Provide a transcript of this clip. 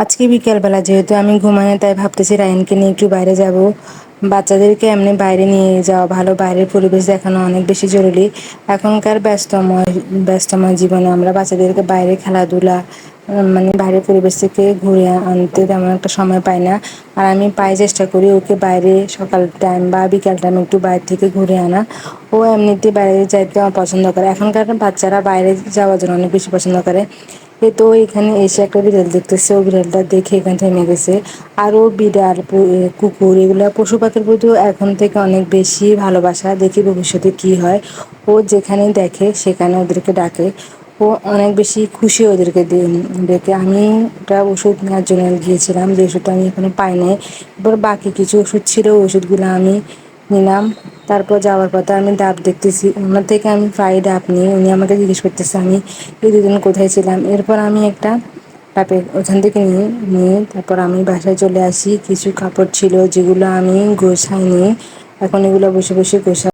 আজকে বিকেলবেলা যেহেতু আমি ঘুমাই তাই ভাবতেছি রায়নকে নিয়ে একটু বাইরে যাব। বাচ্চাদেরকে এমনি বাইরে নিয়ে যাওয়া ভালো, বাইরের পরিবেশ দেখানো অনেক বেশি জরুরি। এখনকার ব্যস্তময় জীবনে আমরা বাচ্চাদেরকে বাইরে খেলাধুলা মানে বাইরের পরিবেশ থেকে ঘুরে আনতে তেমন একটা সময় পাই না। আর আমি চেষ্টা করি ওকে বাইরে সকাল টাইম বা বিকাল টাইম একটু বাইরে থেকে ঘুরে আনা। ও এমনিতে বাইরে যাইতে পছন্দ করে, এখনকার বাচ্চারা বাইরে যাওয়ার জন্য অনেক বেশি পছন্দ করে। তো এখানে এসে একটা বিড়াল দেখতেছে, ও বিড়ালটা দেখে এখান থেমে গেছে। আরও বিড়াল কুকুর এগুলো পশু পাখির প্রতিও এখন থেকে অনেক বেশি ভালোবাসা। দেখি ভবিষ্যতে কি হয়। ও যেখানে দেখে সেখানে ওদেরকে ডাকে। ও অনেক বেশি খুশি ওদেরকে দেখে। আমি একটা ওষুধ নেওয়ার জন্য গিয়েছিলাম, যে ওষুধটা আমি এখনো পাই নাই। এবার বাকি কিছু ওষুধ ছিল, ওষুধগুলো আমি নিলাম। তারপর যাওয়ার পথে আমি ডাব দেখতেছি, ওনার থেকে আমি প্রায় ডাব নিই। উনি আমাকে জিজ্ঞেস করতেছে আমি এই দুদিন কোথায় ছিলাম। এরপর আমি একটা ডাবের ওখান থেকে নিয়ে তারপর আমি বাসায় চলে আসি। কিছু কাপড় ছিল যেগুলো আমি গোছাইনি, এখন এগুলো বসে বসে গোছা।